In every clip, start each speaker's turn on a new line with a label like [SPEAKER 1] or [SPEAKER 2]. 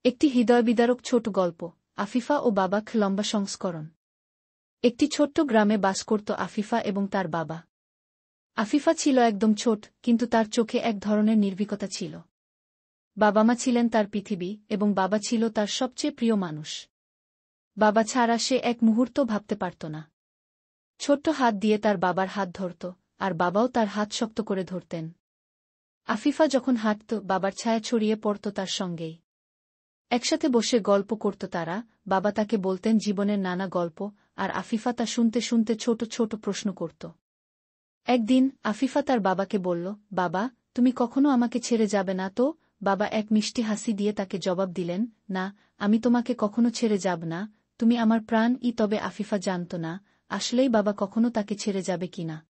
[SPEAKER 1] একটি হৃদয়বিদারক ছোট গল্প, আফিফা ও বাবা লম্বা সংস্করণ। একটি ছোট্ট গ্রামে বাস করত আফিফা এবং তার বাবা। আফিফা ছিল একদম ছোট, কিন্তু তার চোখে এক ধরনের নির্ভীকতা ছিল। বাবা-মা ছিলেন তার পৃথিবী, এবং বাবা ছিল তার সবচেয়ে প্রিয় মানুষ। বাবা ছাড়া সে এক মুহূর্ত ভাবতে পারত না। ছোট্ট হাত দিয়ে তার বাবার হাত ধরত, আর বাবাও তার হাত শক্ত করে ধরতেন। আফিফা যখন হাঁটত, বাবার ছায়া ছড়িয়ে পড়ত তার সঙ্গেই। একসাথে বসে গল্প করত তারা, বাবা তাকে বলতেন জীবনের নানা গল্প, আর আফিফা তা শুনতে শুনতে ছোট ছোট প্রশ্ন করত। একদিন আফিফা তার বাবাকে বলল, বাবা, তুমি কখনো আমাকে ছেড়ে যাবে না তো? বাবা এক মিষ্টি হাসি দিয়ে তাকে জবাব দিলেন, না, আমি তোমাকে কখনো ছেড়ে যাব না, তুমি আমার প্রাণ। তবে আফিফা জানত না, আসলেই বাবা কখনো তাকে ছেড়ে যাবে কিনা।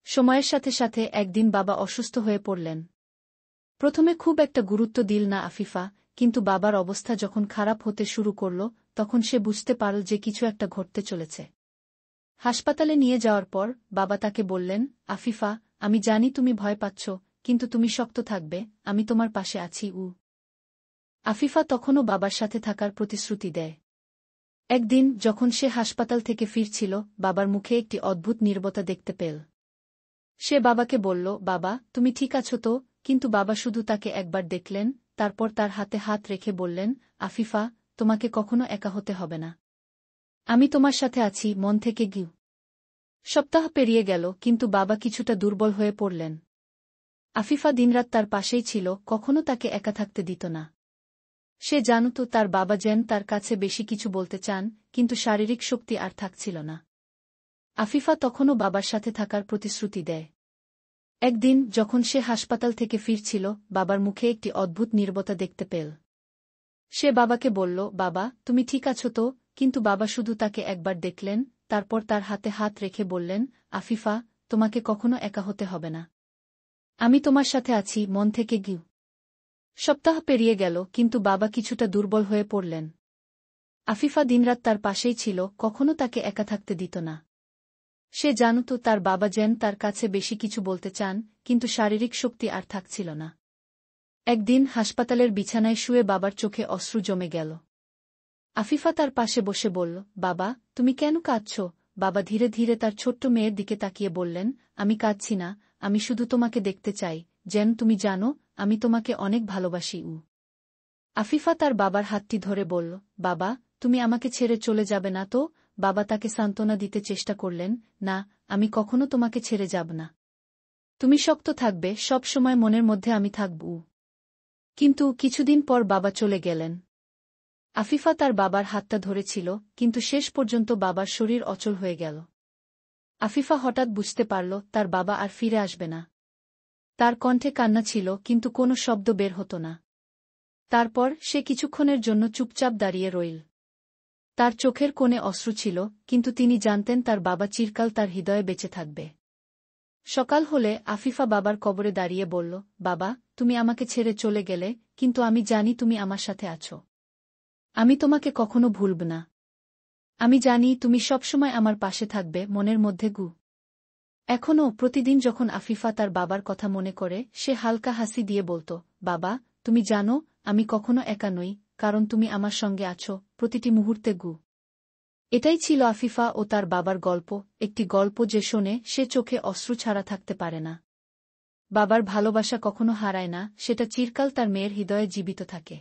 [SPEAKER 1] সময়ের সাথে সাথে একদিন বাবা অসুস্থ হয়ে পড়লেন। প্রথমে খুব একটা গুরুত্ব দিল না আফিফা, কিন্তু বাবার অবস্থা যখন খারাপ হতে শুরু করল, তখন সে বুঝতে পারল যে কিছু একটা ঘটতে চলেছে। হাসপাতালে নিয়ে যাওয়ার পর বাবা তাকে বললেন, আফিফা, আমি জানি তুমি ভয় পাচ্ছ, কিন্তু তুমি শক্ত থাকবে, আমি তোমার পাশে আছি। আফিফা তখনও বাবার সাথে থাকার প্রতিশ্রুতি দেয়। একদিন যখন সে হাসপাতাল থেকে ফিরছিল, বাবার মুখে একটি অদ্ভুত নীরবতা দেখতে পেল। সে বাবাকে বলল, বাবা, তুমি ঠিক আছো তো? কিন্তু বাবা শুধু তাকে একবার দেখলেন, তারপর তার হাতে হাত রেখে বললেন, আফিফা, তোমাকে কখনো একা হতে হবে না। আমি তোমার সাথে আছি, মন থেকে গিউ। সপ্তাহ পেরিয়ে গেল, কিন্তু বাবা কিছুটা দুর্বল হয়ে পড়লেন। আফিফা দিনরাত তার পাশেই ছিল, কখনো তাকে একা থাকতে দিত না। সে জানত তার বাবা যেন তার কাছে বেশি কিছু বলতে চান, কিন্তু শারীরিক শক্তি আর থাকছিল না। আফিফা তখনও বাবার সাথে থাকার প্রতিশ্রুতি দেয়। একদিন যখন সে হাসপাতাল থেকে ফিরছিল, বাবার মুখে একটি অদ্ভুত নীরবতা দেখতে পেল। সে বাবাকে বলল, বাবা, তুমি ঠিক আছো তো? কিন্তু বাবা শুধু তাকে একবার দেখলেন, তারপর তার হাতে হাত রেখে বললেন, আফিফা, তোমাকে কখনো একা হতে হবে না। আমি তোমার সাথে আছি, মন থেকে গিউ। সপ্তাহ পেরিয়ে গেল, কিন্তু বাবা কিছুটা দুর্বল হয়ে পড়লেন। আফিফা দিনরাত তার পাশেই ছিল, কখনো তাকে একা থাকতে দিত না। সে জানত তার বাবা যেন তার কাছে বেশি কিছু বলতে চান, কিন্তু শারীরিক শক্তি আর থাকছিল না। একদিন হাসপাতালের বিছানায় শুয়ে বাবার চোখে অশ্রু জমে গেল। আফিফা তার পাশে বসে বলল, বাবা, তুমি কেন কাঁদছ? বাবা ধীরে ধীরে তার ছোট্ট মেয়ের দিকে তাকিয়ে বললেন, আমি কাঁদছি না, আমি শুধু তোমাকে দেখতে চাই, যেন তুমি জানো, আমি তোমাকে অনেক ভালোবাসি। আফিফা তার বাবার হাতটি ধরে বলল, বাবা, তুমি আমাকে ছেড়ে চলে যাবে না তো? বাবা তাকে সান্ত্বনা দিতে চেষ্টা করলেন, না, আমি কখনো তোমাকে ছেড়ে যাব না। তুমি শক্ত থাকবে, সব সময় মনের মধ্যে আমি থাকব। কিন্তু কিছুদিন পর বাবা চলে গেলেন। আফিফা তার বাবার হাতটা ধরেছিল, কিন্তু শেষ পর্যন্ত বাবার শরীর অচল হয়ে গেল। আফিফা হঠাৎ বুঝতে পারল তার বাবা আর ফিরে আসবে না। তার কণ্ঠে কান্না ছিল, কিন্তু কোনো শব্দ বের হতো না। তারপর সে কিছুক্ষণের জন্য চুপচাপ দাঁড়িয়ে রইল। তার চোখের কোণে অশ্রু ছিল, কিন্তু তিনি জানতেন তার বাবা চিরকাল তার হৃদয়ে বেঁচে থাকবে। সকাল হলে আফিফা বাবার কবরে দাঁড়িয়ে বলল, বাবা, তুমি আমাকে ছেড়ে চলে গেলে, কিন্তু আমি জানি তুমি আমার সাথে আছো। আমি তোমাকে কখনো ভুলব না। আমি জানি তুমি সবসময় আমার পাশে থাকবে, মনের মধ্যে গু। এখনও প্রতিদিন যখন আফিফা তার বাবার কথা মনে করে, সে হালকা হাসি দিয়ে বলত, বাবা, তুমি জানো, আমি কখনো একা নই, কারণ তুমি আমার সঙ্গে আছো, প্রতিটি মুহূর্তে গু। এটাই ছিল আফিফা ও তার বাবার গল্প, একটি গল্প যে শোনে সে চোখে অশ্রু ছাড়া থাকতে পারে না। বাবার ভালোবাসা কখনো হারায় না, সেটা চিরকাল তার মেয়ের হৃদয়ে জীবিত থাকে।